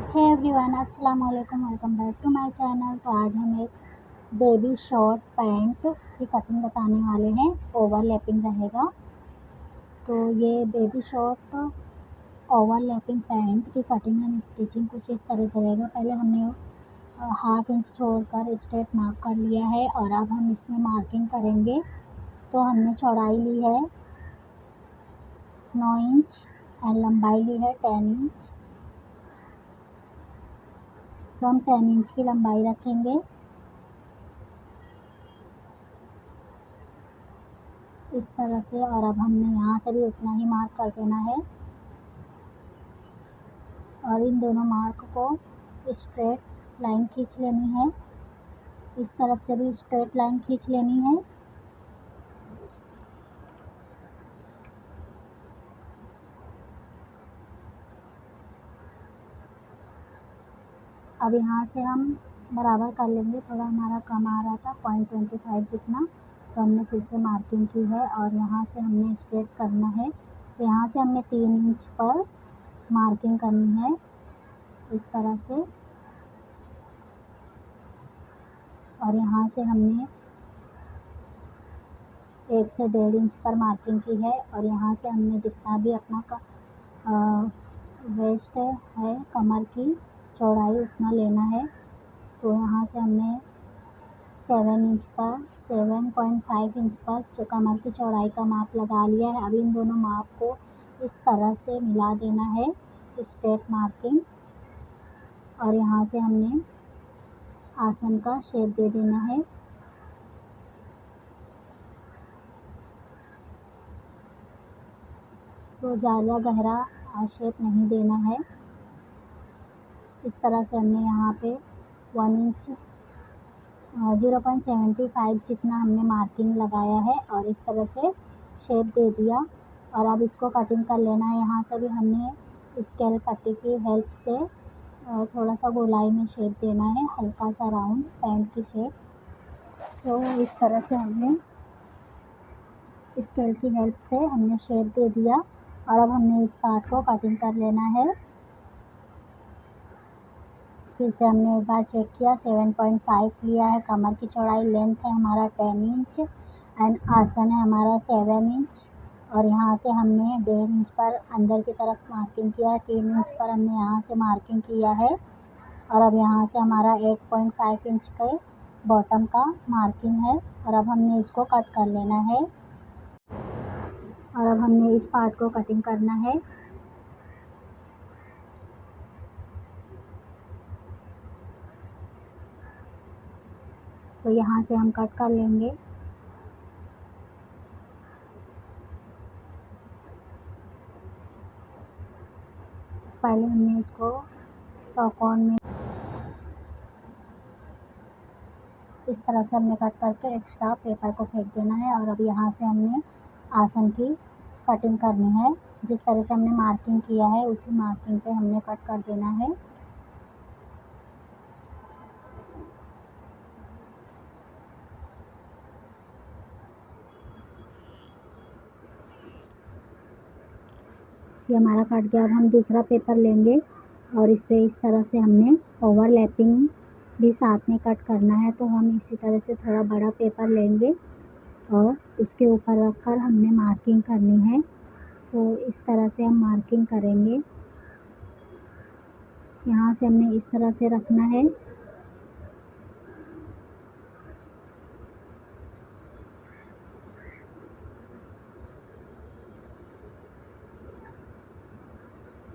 हे everyone, अस्सलाम वालेकुम। Welcome back to my channel. तो आज हम एक बेबी शॉर्ट पैंट की कटिंग बताने वाले हैं। ओवरलैपिंग रहेगा। तो ये बेबी शॉर्ट ओवरलैपिंग पैंट की कटिंग एंड स्टिचिंग कुछ इस तरह से रहेगा। पहले हमने हाफ इंच छोड़कर स्ट्रेट मार्क कर लिया है और अब हम इसमें मार्किंग करेंगे। तो हमने चौड़ाई ली है 9 इंच एंड लंबाई ली है 10 इंच। सो हम 10 इंच की लंबाई रखेंगे इस तरह से। और अब हमने यहाँ से भी उतना ही मार्क कर देना है और इन दोनों मार्क को स्ट्रेट लाइन खींच लेनी है। इस तरफ से भी स्ट्रेट लाइन खींच लेनी है। अब यहाँ से हम बराबर कर लेंगे। थोड़ा हमारा कम आ रहा था 0.25 जितना, तो हमने फिर से मार्किंग की है और यहाँ से हमने स्ट्रेट करना है। तो यहाँ से हमने 3 इंच पर मार्किंग करनी है इस तरह से। और यहाँ से हमने 1 से 1.5 इंच पर मार्किंग की है। और यहाँ से हमने जितना भी अपना वेस्ट है कमर की चौड़ाई उतना लेना है। तो यहाँ से हमने 7.5 इंच पर जो कमर की चौड़ाई का माप लगा लिया है। अब इन दोनों माप को इस तरह से मिला देना है स्ट्रेट मार्किंग। और यहाँ से हमने आसन का शेप दे देना है। सो ज़्यादा गहरा शेप नहीं देना है। इस तरह से हमने यहाँ पे 1 इंच 0.75 जितना हमने मार्किंग लगाया है और इस तरह से शेप दे दिया। और अब इसको कटिंग कर लेना है। यहाँ से भी हमने स्केल पट्टी की हेल्प से थोड़ा सा गोलाई में शेप देना है, हल्का सा राउंड पैंट की शेप। सो इस तरह से हमने स्केल की हेल्प से हमने शेप दे दिया और अब हमने इस पार्ट को कटिंग कर लेना है। फिर से हमने एक बार चेक किया, 7.5 लिया है कमर की चौड़ाई। लेंथ है हमारा 10 इंच एंड आसन है हमारा 7 इंच। और यहाँ से हमने 1.5 इंच पर अंदर की तरफ मार्किंग किया है। 3 इंच पर हमने यहाँ से मार्किंग किया है। और अब यहाँ से हमारा 8.5 इंच के बॉटम का मार्किंग है। और अब हमने इसको कट कर लेना है। और अब हमने इस पार्ट को कटिंग करना है। सो यहाँ से हम कट कर लेंगे। पहले हमने इसको चौकोन में इस तरह से हमने कट करके एक्स्ट्रा पेपर को फेंक देना है। और अब यहाँ से हमने आसन की कटिंग करनी है। जिस तरह से हमने मार्किंग किया है उसी मार्किंग पे हमने कट कर देना है। ये हमारा कट गया। अब हम दूसरा पेपर लेंगे और इस पे इस तरह से हमने ओवरलैपिंग भी साथ में कट करना है। तो हम इसी तरह से थोड़ा बड़ा पेपर लेंगे और उसके ऊपर रखकर हमने मार्किंग करनी है। सो इस तरह से हम मार्किंग करेंगे। यहाँ से हमने इस तरह से रखना है।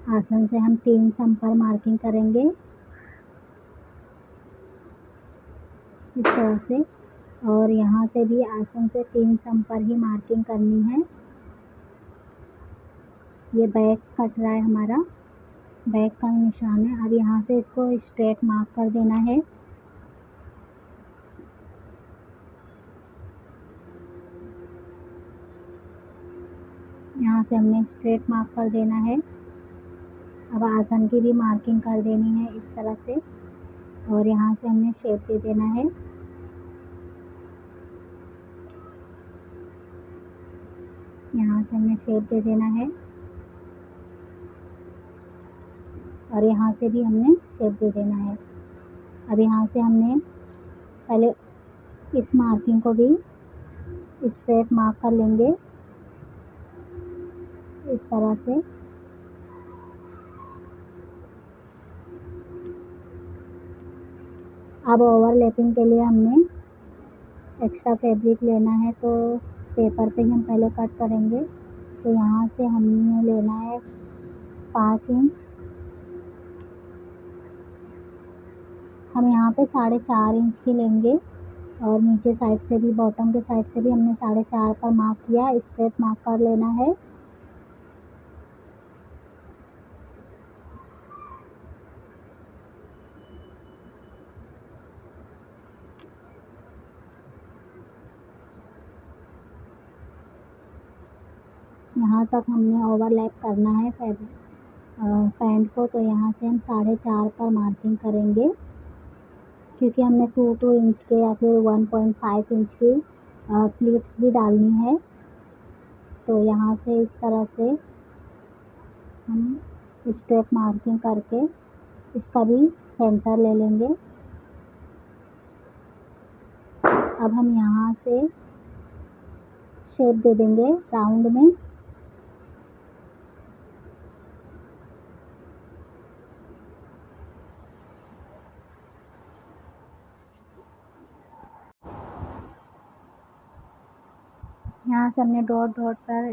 आसन से हम 3 सम पर मार्किंग करेंगे इस तरह से। और यहाँ से भी आसन से 3 सम पर ही मार्किंग करनी है। ये बैक कट रहा है हमारा, बैक का निशान है। अब यहाँ से इसको स्ट्रेट मार्क कर देना है। यहाँ से हमने स्ट्रेट मार्क कर देना है। अब आसन की भी मार्किंग कर देनी है इस तरह से। और यहाँ से हमने शेप दे देना है। यहाँ से हमने शेप दे देना है। और यहाँ से भी हमने शेप दे देना है। अब यहाँ से हमने पहले इस मार्किंग को भी स्ट्रेट मार्क कर लेंगे इस तरह से। अब ओवरलैपिंग के लिए हमने एक्स्ट्रा फैब्रिक लेना है, तो पेपर पे ही हम पहले कट करेंगे। तो यहाँ से हमने लेना है 5 इंच। हम यहाँ पे 4.5 इंच की लेंगे और नीचे साइड से भी, बॉटम के साइड से भी हमने 4.5 पर मार्क किया, स्ट्रेट मार्क कर लेना है। यहाँ तक हमने ओवरलैप करना है पैंट को, तो यहाँ से हम 4.5 पर मार्किंग करेंगे, क्योंकि हमने 2 इंच के या फिर 1.5 इंच की प्लीट्स भी डालनी है। तो यहाँ से इस तरह से हम स्ट्रेट मार्किंग करके इसका भी सेंटर ले लेंगे। अब हम यहाँ से शेप दे देंगे राउंड में। यहाँ से हमने डॉट डॉट पर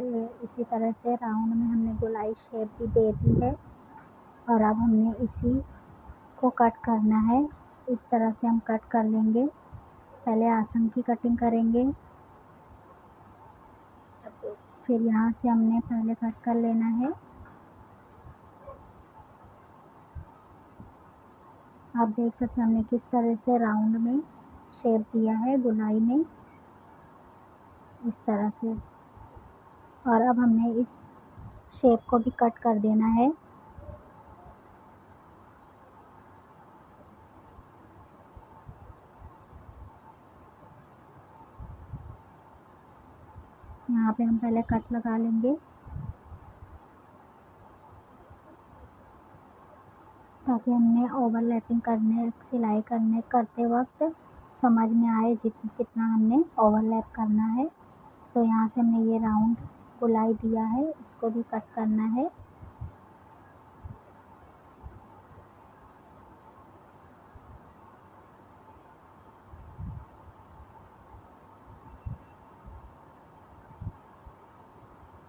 इसी तरह से राउंड में हमने गोलाई शेप भी दे दी है। और अब हमने इसी को कट करना है। इस तरह से हम कट कर लेंगे। पहले आसन की कटिंग करेंगे, फिर यहाँ से हमने पहले कट कर लेना है। आप देख सकते हैं हमने किस तरह से राउंड में शेप दिया है गोलाई में, इस तरह से। और अब हमने इस शेप को भी कट कर देना है। यहाँ पे हम पहले कट लगा लेंगे, ताकि हमने ओवरलैपिंग सिलाई करते वक्त समझ में आए कितना हमने ओवरलैप करना है। सो यहाँ से हमने ये राउंड गोलाई दिया है, इसको भी कट करना है।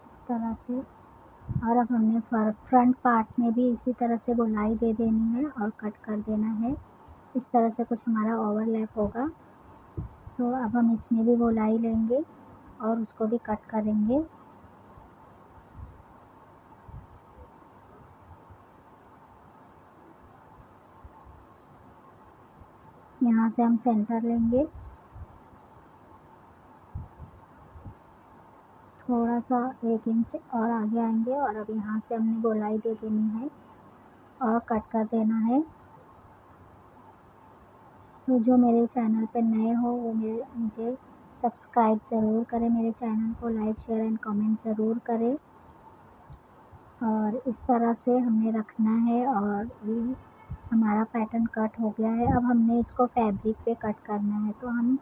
इस तरह से। और अब हमने फ्रंट पार्ट में भी इसी तरह से गोलाई दे देनी है और कट कर देना है। इस तरह से कुछ हमारा ओवरलैप होगा। सो अब हम इसमें भी गोलाई लेंगे और उसको भी कट करेंगे। यहाँ से हम सेंटर लेंगे, थोड़ा सा 1 इंच और आगे आएंगे और अब यहाँ से हमने गोलाई दे देनी है और कट कर देना है। सो जो मेरे चैनल पे नए हो वो मुझे सब्सक्राइब ज़रूर करें, मेरे चैनल को लाइक शेयर एंड कमेंट ज़रूर करें। और इस तरह से हमने रखना है। और ये हमारा पैटर्न कट हो गया है। अब हमने इसको फैब्रिक पे कट करना है, तो हम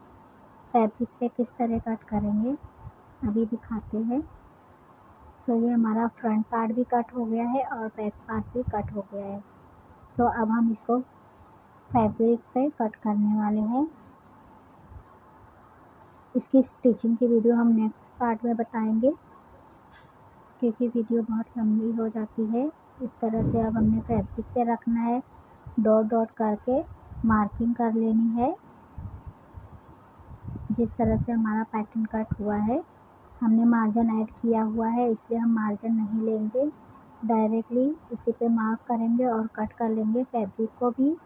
फैब्रिक पे किस तरह कट करेंगे अभी दिखाते हैं। सो ये हमारा फ्रंट पार्ट भी कट हो गया है और बैक पार्ट भी कट हो गया है। सो अब हम इसको फैब्रिक पे कट करने वाले हैं। इसकी स्टिचिंग की वीडियो हम नेक्स्ट पार्ट में बताएंगे, क्योंकि वीडियो बहुत लंबी हो जाती है। इस तरह से अब हमने फैब्रिक पे रखना है, डॉट डॉट करके मार्किंग कर लेनी है। जिस तरह से हमारा पैटर्न कट हुआ है, हमने मार्जिन ऐड किया हुआ है, इसलिए हम मार्जिन नहीं लेंगे, डायरेक्टली इसी पे मार्क करेंगे और कट कर लेंगे फैब्रिक को भी।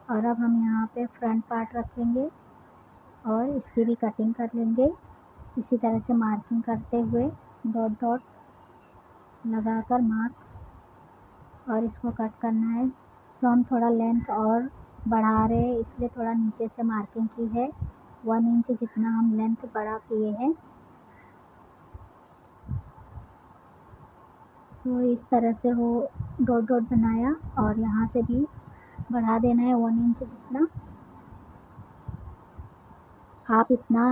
और अब हम यहाँ पे फ्रंट पार्ट रखेंगे और इसकी भी कटिंग कर लेंगे, इसी तरह से मार्किंग करते हुए डॉट डॉट लगाकर मार्क, और इसको कट करना है। सो हम थोड़ा लेंथ और बढ़ा रहे हैं, इसलिए थोड़ा नीचे से मार्किंग की है, 1 इंच जितना हम लेंथ बढ़ा किए हैं। सो इस तरह से वो डॉट डॉट बनाया और यहाँ से भी बढ़ा देना है 1 इंच जितना। आप इतना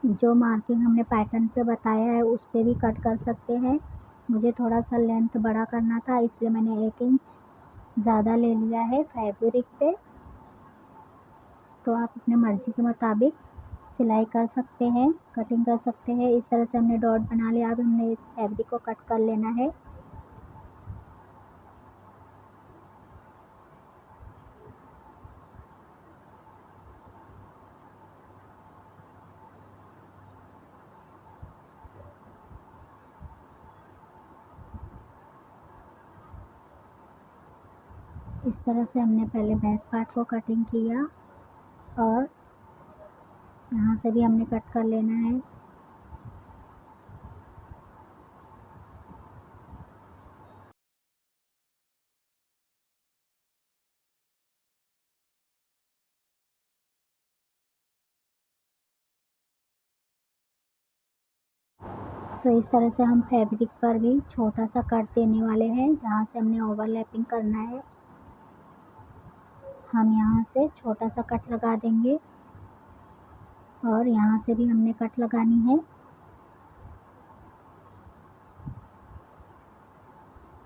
जो मार्किंग हमने पैटर्न पे बताया है उस पे भी कट कर सकते हैं। मुझे थोड़ा सा लेंथ बड़ा करना था इसलिए मैंने 1 इंच ज़्यादा ले लिया है फैब्रिक पे। तो आप अपने मर्ज़ी के मुताबिक सिलाई कर सकते हैं, कटिंग कर सकते हैं। इस तरह से हमने डॉट बना लिया। अब हमने इस फैब्रिक को कट कर लेना है। इस तरह से हमने पहले बैक पार्ट को कटिंग किया और यहाँ से भी हमने कट कर लेना है। सो इस तरह से हम फैब्रिक पर भी छोटा सा कट देने वाले हैं। जहाँ से हमने ओवरलैपिंग करना है हम यहाँ से छोटा सा कट लगा देंगे और यहाँ से भी हमने कट लगानी है।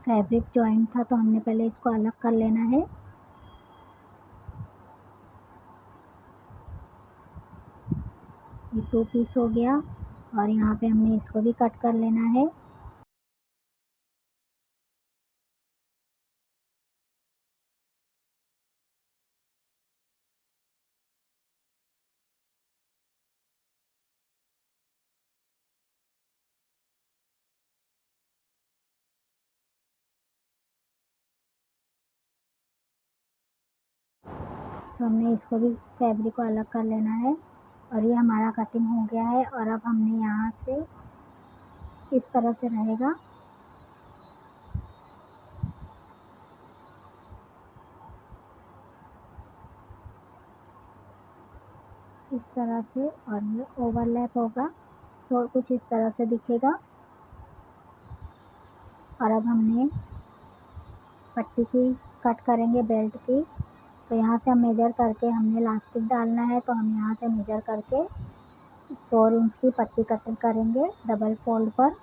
फैब्रिक जॉइंट था तो हमने पहले इसको अलग कर लेना है। ये 2 पीस हो गया और यहाँ पे हमने इसको भी कट कर लेना है। सो हमने इसको भी फैब्रिक को अलग कर लेना है और ये हमारा कटिंग हो गया है। और अब हमने यहाँ से इस तरह से रहेगा। इस तरह से और ये ओवरलैप होगा। सो कुछ इस तरह से दिखेगा। और अब हमने पट्टी की कट करेंगे बेल्ट की। तो यहाँ से हम मेजर करके हमने इलास्टिक डालना है तो हम यहाँ से मेजर करके 4 इंच की पट्टी कटिंग करेंगे डबल फोल्ड पर।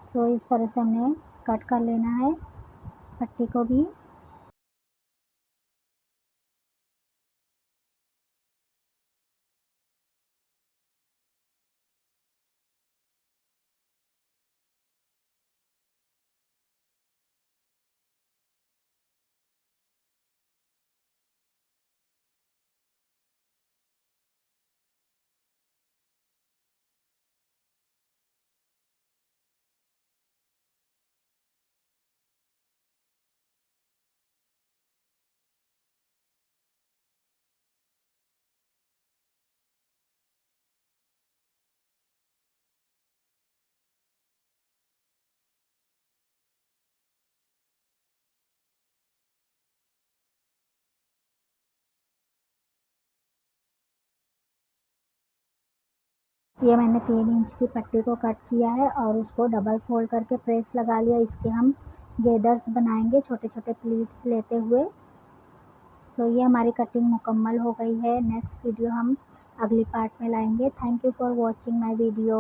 सो इस तरह से हमने कट कर लेना है पट्टी को भी। ये मैंने 3 इंच की पट्टी को कट किया है और उसको डबल फोल्ड करके प्रेस लगा लिया। इसके हम गेदर्स बनाएंगे छोटे छोटे प्लीट्स लेते हुए। सो ये हमारी कटिंग मुकम्मल हो गई है। नेक्स्ट वीडियो हम अगली पार्ट में लाएंगे। Thank you for watching my video.